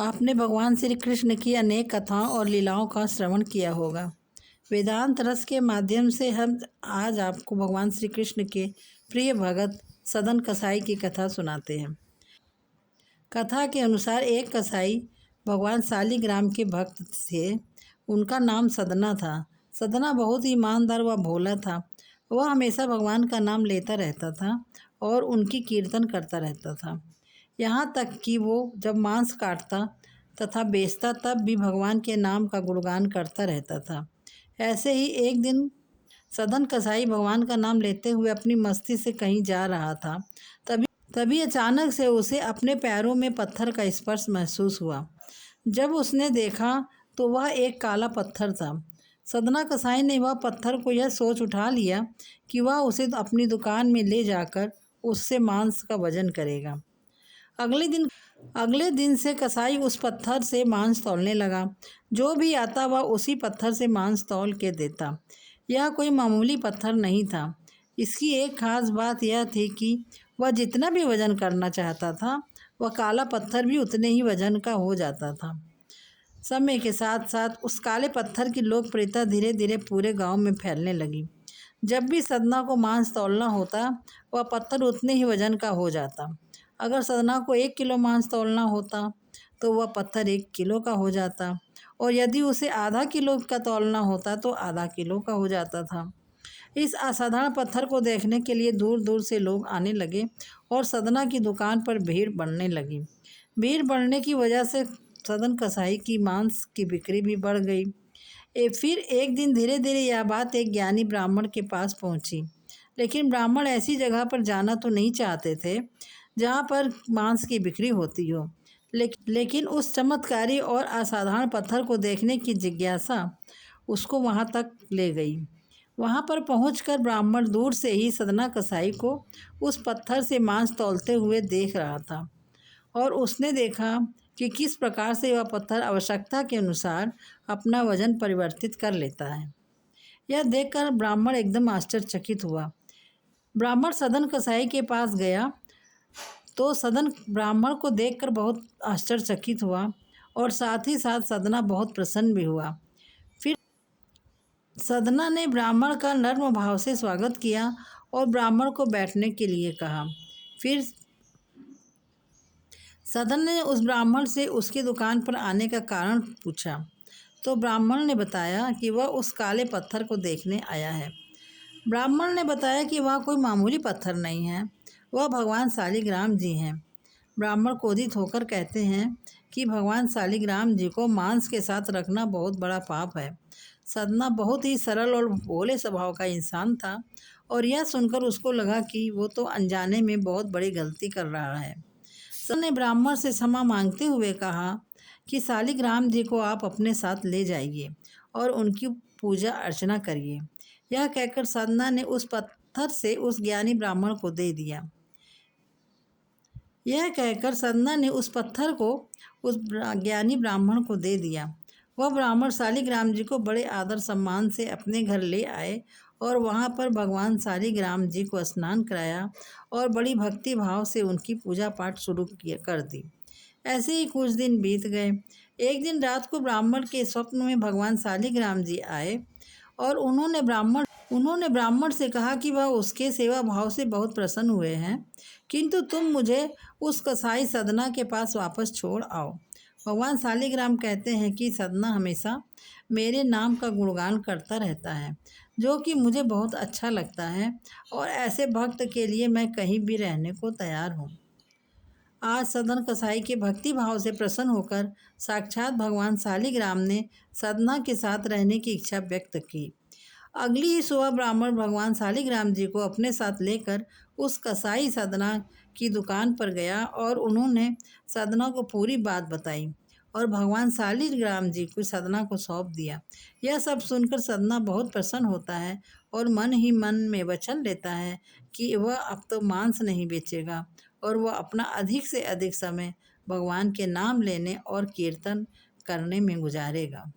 आपने भगवान श्री कृष्ण की अनेक कथाओं और लीलाओं का श्रवण किया होगा। वेदांत रस के माध्यम से हम आज आपको भगवान श्री कृष्ण के प्रिय भगत सदन कसाई की कथा सुनाते हैं। कथा के अनुसार एक कसाई भगवान शालिग्राम के भक्त थे। उनका नाम सदना था। सदना बहुत ही ईमानदार व भोला था। वह हमेशा भगवान का नाम लेता रहता था और उनकी कीर्तन करता रहता था। यहाँ तक कि वो जब मांस काटता तथा बेचता तब भी भगवान के नाम का गुणगान करता रहता था। ऐसे ही एक दिन सदन कसाई भगवान का नाम लेते हुए अपनी मस्ती से कहीं जा रहा था। तभी अचानक से उसे अपने पैरों में पत्थर का स्पर्श महसूस हुआ। जब उसने देखा तो वह एक काला पत्थर था। सदना कसाई ने वह पत्थर को यह सोच उठा लिया कि वह उसे अपनी दुकान में ले जाकर उससे मांस का वजन करेगा। अगले दिन से कसाई उस पत्थर से मांस तौलने लगा। जो भी आता वह उसी पत्थर से मांस तौल के देता। यह कोई मामूली पत्थर नहीं था। इसकी एक खास बात यह थी कि वह जितना भी वजन करना चाहता था वह काला पत्थर भी उतने ही वजन का हो जाता था। समय के साथ साथ उस काले पत्थर की लोकप्रियता धीरे धीरे पूरे गांव में फैलने लगी। जब भी सदना को मांस तौलना होता वह पत्थर उतने ही वजन का हो जाता। अगर सदना को 1 किलो मांस तौलना होता तो वह पत्थर 1 किलो का हो जाता और यदि उसे आधा किलो का तौलना होता तो आधा किलो का हो जाता था। इस असाधारण पत्थर को देखने के लिए दूर दूर से लोग आने लगे और सदना की दुकान पर भीड़ बढ़ने लगी। भीड़ बढ़ने की वजह से सदन कसाई की मांस की बिक्री भी बढ़ गई। फिर एक दिन धीरे धीरे यह बात एक ज्ञानी ब्राह्मण के पास पहुंची। लेकिन ब्राह्मण ऐसी जगह पर जाना तो नहीं चाहते थे जहाँ पर मांस की बिक्री होती हो। लेकिन उस चमत्कारी और असाधारण पत्थर को देखने की जिज्ञासा उसको वहाँ तक ले गई। वहाँ पर पहुंचकर ब्राह्मण दूर से ही सदना कसाई को उस पत्थर से मांस तौलते हुए देख रहा था और उसने देखा कि किस प्रकार से वह पत्थर आवश्यकता के अनुसार अपना वजन परिवर्तित कर लेता है। यह देखकर ब्राह्मण एकदम आश्चर्यचकित हुआ। ब्राह्मण सदन कसाई के पास गया तो सदन ब्राह्मण को देखकर बहुत आश्चर्यचकित हुआ और साथ ही साथ सदना बहुत प्रसन्न भी हुआ। फिर सदना ने ब्राह्मण का नर्म भाव से स्वागत किया और ब्राह्मण को बैठने के लिए कहा। फिर सदन ने उस ब्राह्मण से उसकी दुकान पर आने का कारण पूछा तो ब्राह्मण ने बताया कि वह उस काले पत्थर को देखने आया है। ब्राह्मण ने बताया कि वह कोई मामूली पत्थर नहीं है, वह भगवान शालिग्राम जी हैं। ब्राह्मण क्रोधित होकर कहते हैं कि भगवान शालिग्राम जी को मांस के साथ रखना बहुत बड़ा पाप है। सदना बहुत ही सरल और भोले स्वभाव का इंसान था और यह सुनकर उसको लगा कि वो तो अनजाने में बहुत बड़ी गलती कर रहा है। सदन ने ब्राह्मण से क्षमा मांगते हुए कहा कि शालिग्राम जी को आप अपने साथ ले जाइए और उनकी पूजा अर्चना करिए। यह कहकर सदना ने उस पत्थर से उस ज्ञानी ब्राह्मण को दे दिया। वह ब्राह्मण शालिग्राम जी को बड़े आदर सम्मान से अपने घर ले आए और वहाँ पर भगवान शालिग्राम जी को स्नान कराया और बड़ी भक्ति भाव से उनकी पूजा पाठ शुरू कर दी। ऐसे ही कुछ दिन बीत गए। एक दिन रात को ब्राह्मण के स्वप्न में भगवान शालिग्राम जी आए और उन्होंने ब्राह्मण से कहा कि वह उसके सेवा भाव से बहुत प्रसन्न हुए हैं, किंतु तुम मुझे उस कसाई सदना के पास वापस छोड़ आओ। भगवान शालिग्राम कहते हैं कि सदना हमेशा मेरे नाम का गुणगान करता रहता है, जो कि मुझे बहुत अच्छा लगता है और ऐसे भक्त के लिए मैं कहीं भी रहने को तैयार हूँ। आज सदन कसाई के भक्ति भाव से प्रसन्न होकर साक्षात भगवान शालिग्राम ने सदना के साथ रहने की इच्छा व्यक्त की। अगली ही सुबह ब्राह्मण भगवान शालिग्राम जी को अपने साथ लेकर उस कसाई सदना की दुकान पर गया और उन्होंने सदना को पूरी बात बताई और भगवान शालिग्राम जी को सदना को सौंप दिया। यह सब सुनकर सदना बहुत प्रसन्न होता है और मन ही मन में वचन लेता है कि वह अब तो मांस नहीं बेचेगा और वह अपना अधिक से अधिक समय भगवान के नाम लेने और कीर्तन करने में गुजारेगा।